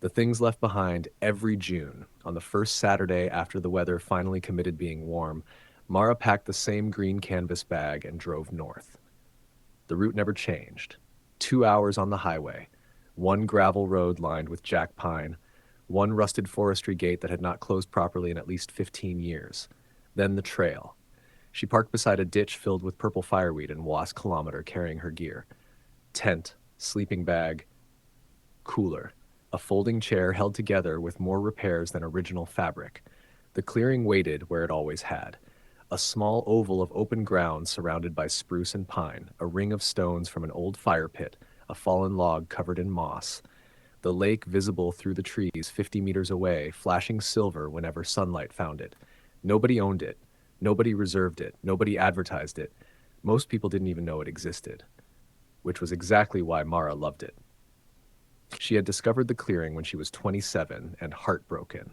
The things left behind every June, on the first Saturday after the weather finally committed being warm, Mara packed the same green canvas bag and drove north. The route never changed. 2 hours on the highway, one gravel road lined with jack pine, one rusted forestry gate that had not closed properly in at least 15 years. Then the trail. She parked beside a ditch filled with purple fireweed and walked a kilometer carrying her gear. Tent, sleeping bag, cooler. A folding chair held together with more repairs than original fabric. The clearing waited where it always had. A small oval of open ground surrounded by spruce and pine, a ring of stones from an old fire pit, a fallen log covered in moss. The lake visible through the trees 50 meters away, flashing silver whenever sunlight found it. Nobody owned it. Nobody reserved it. Nobody advertised it. Most people didn't even know it existed, which was exactly why Mara loved it. She had discovered the clearing when she was 27 and heartbroken.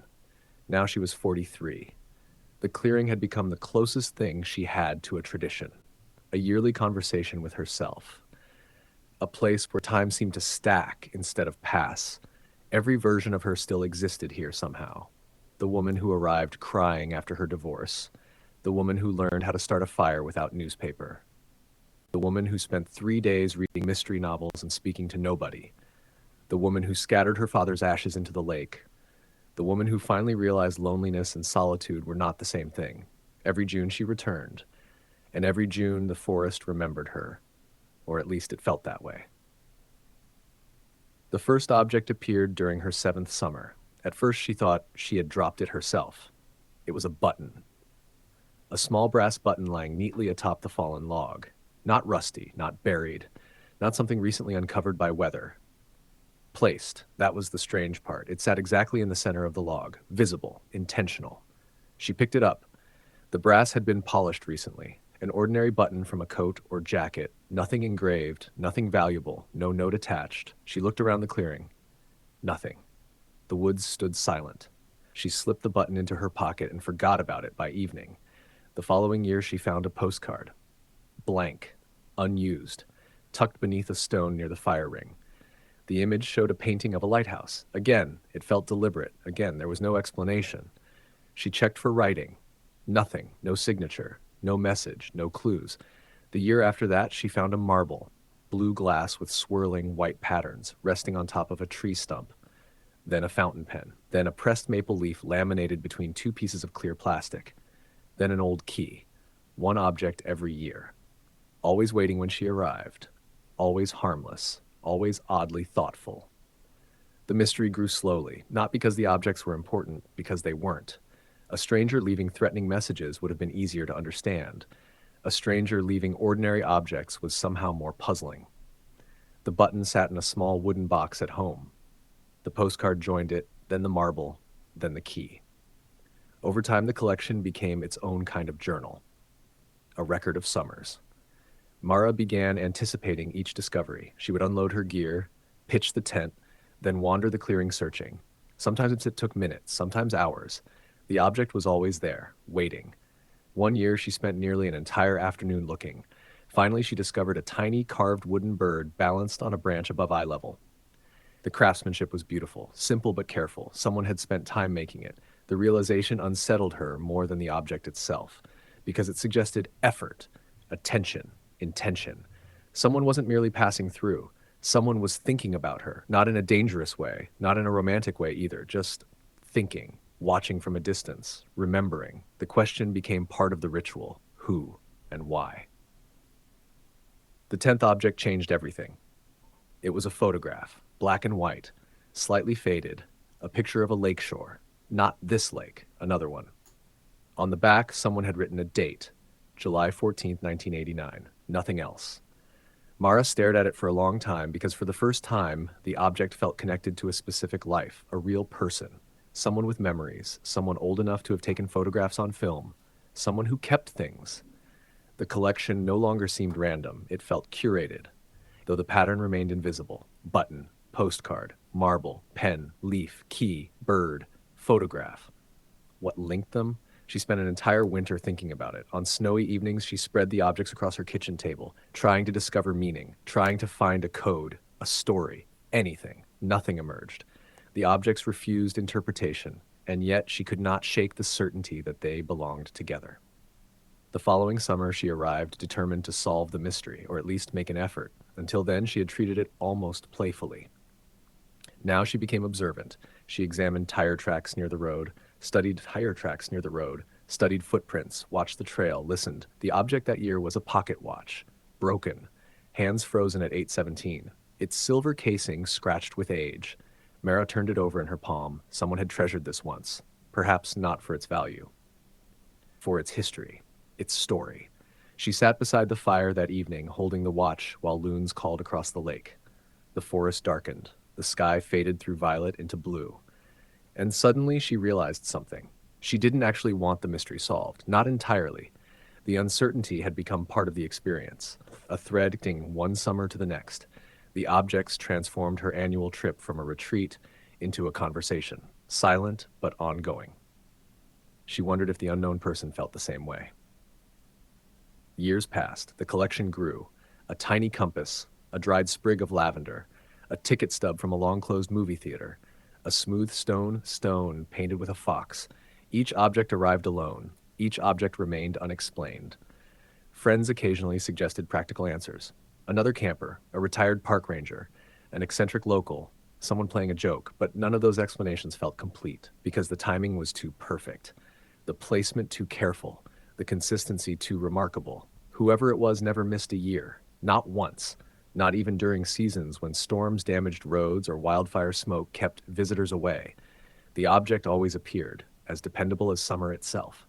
Now she was 43. The clearing had become the closest thing she had to a tradition, a yearly conversation with herself, a place where time seemed to stack instead of pass. Every version of her still existed here somehow. The woman who arrived crying after her divorce, the woman who learned how to start a fire without newspaper, the woman who spent 3 days reading mystery novels and speaking to nobody, the woman who scattered her father's ashes into the lake, the woman who finally realized loneliness and solitude were not the same thing. Every June she returned, and every June the forest remembered her, or at least it felt that way. The first object appeared during her 7th summer. At first she thought she had dropped it herself. It was a button. A small brass button lying neatly atop the fallen log. Not rusty, not buried, not something recently uncovered by weather. Placed, that was the strange part. It sat exactly in the center of the log, visible, intentional. She picked it up. The brass had been polished recently. An ordinary button from a coat or jacket, nothing engraved, nothing valuable, no note attached. She looked around the clearing. Nothing. The woods stood silent. She slipped the button into her pocket and forgot about it by evening. The following year she found a postcard. Blank, unused, tucked beneath a stone near the fire ring. The image showed a painting of a lighthouse. Again, it felt deliberate. Again, there was no explanation. She checked for writing. Nothing, no signature, no message, no clues. The year after that, she found a marble, blue glass with swirling white patterns, resting on top of a tree stump. Then a fountain pen. Then a pressed maple leaf laminated between 2 pieces of clear plastic. Then an old key. One object every year. Always waiting when she arrived. Always harmless. Always oddly thoughtful. The mystery grew slowly, not because the objects were important, because they weren't. A stranger leaving threatening messages would have been easier to understand. A stranger leaving ordinary objects was somehow more puzzling. The button sat in a small wooden box at home. The postcard joined it, then the marble, then the key. Over time, the collection became its own kind of journal, a record of summers. Mara began anticipating each discovery. She would unload her gear, pitch the tent, then wander the clearing searching. Sometimes it took minutes, sometimes hours. The object was always there, waiting. One year she spent nearly an entire afternoon looking. Finally, she discovered a tiny carved wooden bird balanced on a branch above eye level. The craftsmanship was beautiful, simple but careful. Someone had spent time making it. The realization unsettled her more than the object itself, because it suggested effort, attention, intention. Someone wasn't merely passing through. Someone was thinking about her, not in a dangerous way, not in a romantic way either, just thinking, watching from a distance, remembering. The question became part of the ritual: who and why? The 10th object changed everything. It was a photograph, black and white, slightly faded, a picture of a lakeshore. Not this lake, another one. On the back, someone had written a date, July 14th, 1989. Nothing else. Mara stared at it for a long time because for the first time, the object felt connected to a specific life, a real person, someone with memories, someone old enough to have taken photographs on film, someone who kept things. The collection no longer seemed random. It felt curated, though the pattern remained invisible. Button, postcard, marble, pen, leaf, key, bird, photograph. What linked them? She spent an entire winter thinking about it. On snowy evenings, she spread the objects across her kitchen table, trying to discover meaning, trying to find a code, a story, anything. Nothing emerged. The objects refused interpretation, and yet she could not shake the certainty that they belonged together. The following summer, she arrived determined to solve the mystery, or at least make an effort. Until then, she had treated it almost playfully. Now she became observant. She examined tire tracks near the road, studied tire tracks near the road, studied footprints, watched the trail, listened. The object that year was a pocket watch, broken, hands frozen at 8:17, its silver casing scratched with age. Mara turned it over in her palm. Someone had treasured this once, perhaps not for its value, for its history, its story. She sat beside the fire that evening, holding the watch while loons called across the lake. The forest darkened. The sky faded through violet into blue. And suddenly she realized something. She didn't actually want the mystery solved, not entirely. The uncertainty had become part of the experience, a thread connecting one summer to the next. The objects transformed her annual trip from a retreat into a conversation, silent but ongoing. She wondered if the unknown person felt the same way. Years passed. The collection grew. A tiny compass, a dried sprig of lavender, a ticket stub from a long-closed movie theater, a smooth stone painted with a fox. Each object arrived alone. Each object remained unexplained. Friends occasionally suggested practical answers. Another camper, a retired park ranger, an eccentric local, someone playing a joke, but none of those explanations felt complete because the timing was too perfect, the placement too careful, the consistency too remarkable. Whoever it was never missed a year, not once. Not even during seasons when storms damaged roads or wildfire smoke kept visitors away. The object always appeared, as dependable as summer itself.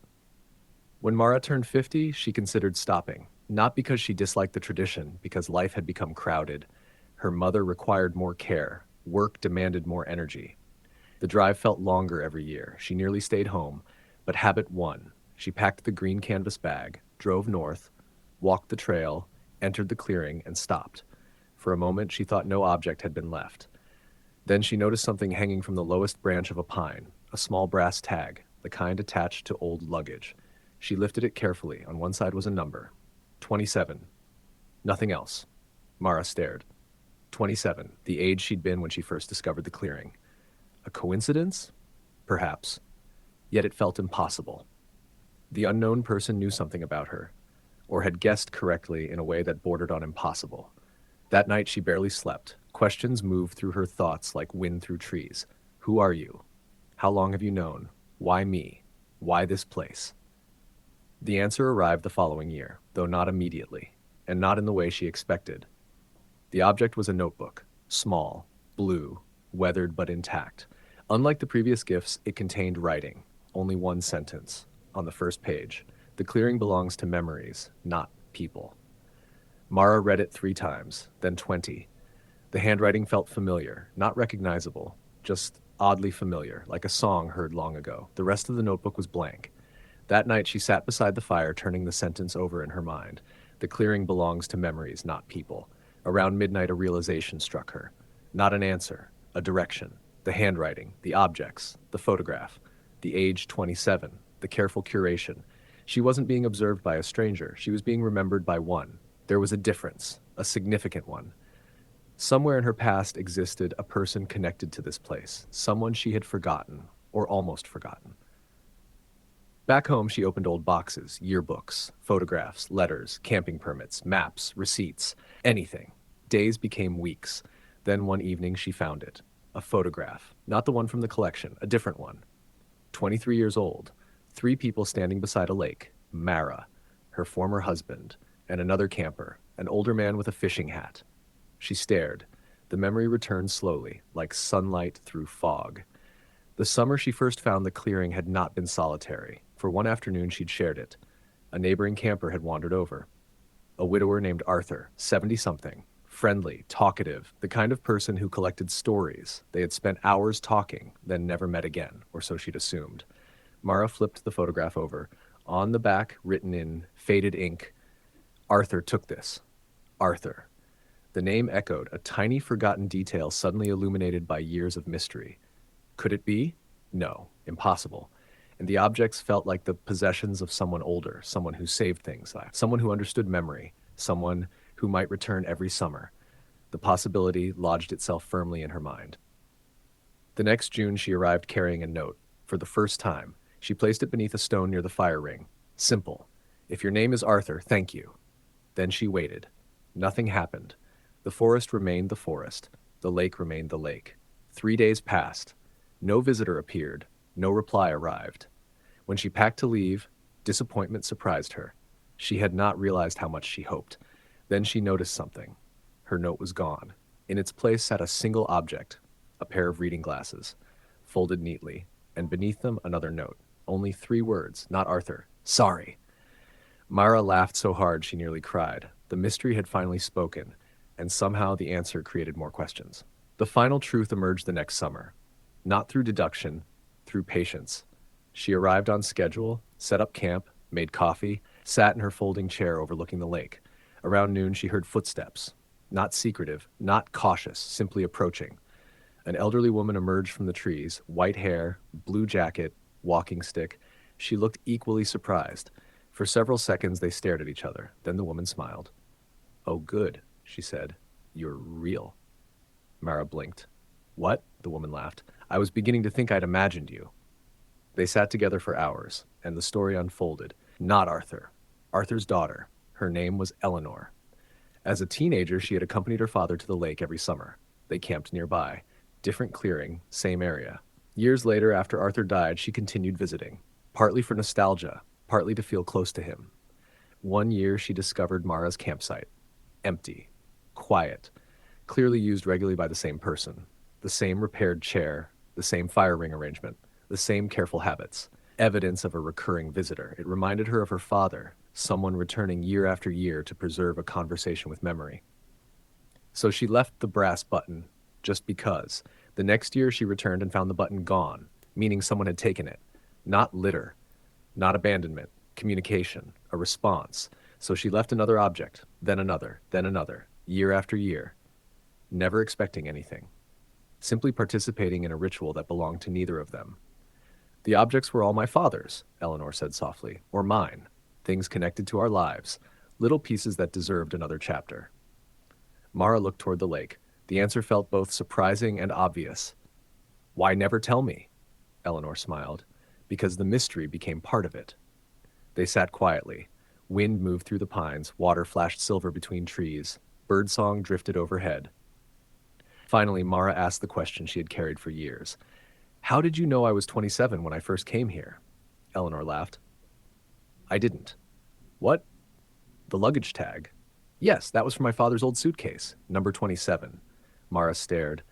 When Mara turned 50, she considered stopping, not because she disliked the tradition, because life had become crowded. Her mother required more care. Work demanded more energy. The drive felt longer every year. She nearly stayed home, but habit won. She packed the green canvas bag, drove north, walked the trail, entered the clearing, and stopped. For a moment, she thought no object had been left. Then she noticed something hanging from the lowest branch of a pine, a small brass tag, the kind attached to old luggage. She lifted it carefully. On one side was a number. 27. Nothing else. Mara stared. 27, the age she'd been when she first discovered the clearing. A coincidence? Perhaps. Yet it felt impossible. The unknown person knew something about her, or had guessed correctly in a way that bordered on impossible. That night she barely slept. Questions moved through her thoughts like wind through trees. Who are you? How long have you known? Why me? Why this place? The answer arrived the following year, though not immediately, and not in the way she expected. The object was a notebook, small, blue, weathered but intact. Unlike the previous gifts, it contained writing, only one sentence. On the first page, the clearing belongs to memories, not people. Mara read it 3 times, then 20. The handwriting felt familiar, not recognizable, just oddly familiar, like a song heard long ago. The rest of the notebook was blank. That night she sat beside the fire, turning the sentence over in her mind. The clearing belongs to memories, not people. Around midnight, a realization struck her. Not an answer, a direction. The handwriting, the objects, the photograph, the age 27, the careful curation. She wasn't being observed by a stranger. She was being remembered by one. There was a difference, a significant one. Somewhere in her past existed a person connected to this place, someone she had forgotten, or almost forgotten. Back home, she opened old boxes, yearbooks, photographs, letters, camping permits, maps, receipts, anything. Days became weeks. Then one evening she found it. A photograph, not the one from the collection, a different one. 23 years old, 3 people standing beside a lake, Mara, her former husband, and another camper, an older man with a fishing hat. She stared. The memory returned slowly, like sunlight through fog. The summer she first found the clearing had not been solitary. For one afternoon she'd shared it. A neighboring camper had wandered over. A widower named Arthur, 70-something, friendly, talkative, the kind of person who collected stories. They had spent hours talking, then never met again, or so she'd assumed. Mara flipped the photograph over. On the back, written in faded ink, Arthur took this. Arthur. The name echoed, a tiny forgotten detail suddenly illuminated by years of mystery. Could it be? No, impossible. And the objects felt like the possessions of someone older, someone who saved things, someone who understood memory, someone who might return every summer. The possibility lodged itself firmly in her mind. The next June, she arrived carrying a note. For the first time, she placed it beneath a stone near the fire ring. Simple. If your name is Arthur, thank you. Then she waited. Nothing happened. The forest remained the forest. The lake remained the lake. 3 days passed. No visitor appeared. No reply arrived. When she packed to leave, disappointment surprised her. She had not realized how much she hoped. Then she noticed something. Her note was gone. In its place sat a single object, a pair of reading glasses, folded neatly, and beneath them another note. Only 3 words, not Arthur. Sorry. Mara laughed so hard she nearly cried. The mystery had finally spoken, and somehow the answer created more questions. The final truth emerged the next summer. Not through deduction, through patience. She arrived on schedule, set up camp, made coffee, sat in her folding chair overlooking the lake. Around noon she heard footsteps. Not secretive, not cautious, simply approaching. An elderly woman emerged from the trees, white hair, blue jacket, walking stick. She looked equally surprised. For several seconds they stared at each other. Then the woman smiled. "Oh, good," she said. "You're real." Mara blinked. "What?" the woman laughed. "I was beginning to think I'd imagined you." They sat together for hours, and the story unfolded. Not Arthur. Arthur's daughter. Her name was Eleanor. As a teenager, she had accompanied her father to the lake every summer. They camped nearby. Different clearing, same area. Years later, after Arthur died, she continued visiting, partly for nostalgia, partly to feel close to him. One year, she discovered Mara's campsite. Empty. Quiet. Clearly used regularly by the same person. The same repaired chair, the same fire ring arrangement, the same careful habits. Evidence of a recurring visitor. It reminded her of her father, someone returning year after year to preserve a conversation with memory. So she left the brass button, just because. The next year she returned and found the button gone, meaning someone had taken it. Not litter, not abandonment, communication, a response. So she left another object, then another, year after year, never expecting anything, simply participating in a ritual that belonged to neither of them. "The objects were all my father's," Eleanor said softly, "or mine, things connected to our lives, little pieces that deserved another chapter." Mara looked toward the lake. The answer felt both surprising and obvious. "Why never tell me?" Eleanor smiled. "Because the mystery became part of it." They sat quietly. Wind moved through the pines, water flashed silver between trees, birdsong drifted overhead. Finally, Mara asked the question she had carried for years. "How did you know I was 27 when I first came here?" Eleanor laughed. "I didn't." "What?" "The luggage tag." "Yes, that was from my father's old suitcase, number 27. Mara stared,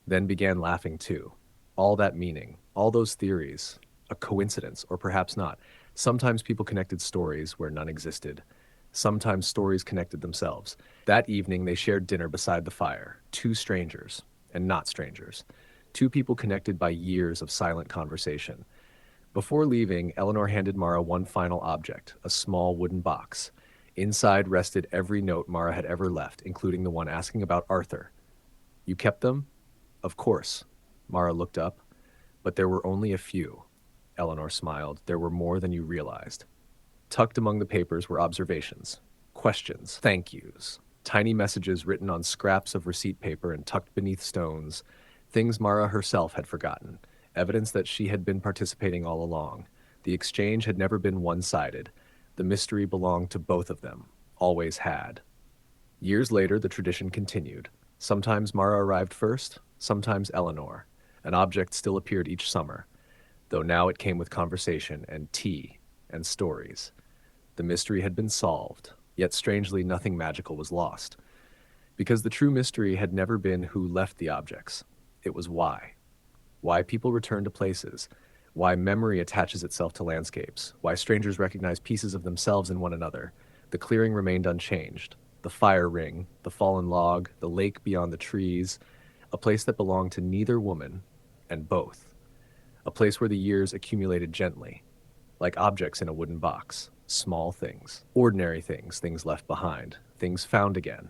then began laughing too. All that meaning, all those theories, a coincidence, or perhaps not. Sometimes people connected stories where none existed. Sometimes stories connected themselves. That evening they shared dinner beside the fire, 2 strangers, and not strangers. 2 people connected by years of silent conversation. Before leaving, Eleanor handed Mara one final object, a small wooden box. Inside rested every note Mara had ever left, including the one asking about Arthur. "You kept them?" "Of course." Mara looked up. "But there were only a few." Eleanor smiled. "There were more than you realized." Tucked among the papers were observations, questions, thank yous, tiny messages written on scraps of receipt paper and tucked beneath stones, things Mara herself had forgotten, evidence that she had been participating all along. The exchange had never been one-sided. The mystery belonged to both of them, always had. Years later, the tradition continued. Sometimes Mara arrived first, sometimes Eleanor. An object still appeared each summer, though now it came with conversation and tea and stories. The mystery had been solved, yet strangely nothing magical was lost. Because the true mystery had never been who left the objects. It was why. Why people return to places. Why memory attaches itself to landscapes. Why strangers recognize pieces of themselves in one another. The clearing remained unchanged. The fire ring, the fallen log, the lake beyond the trees. A place that belonged to neither woman, and both. A place where the years accumulated gently, like objects in a wooden box. Small things, ordinary things, things left behind, things found again,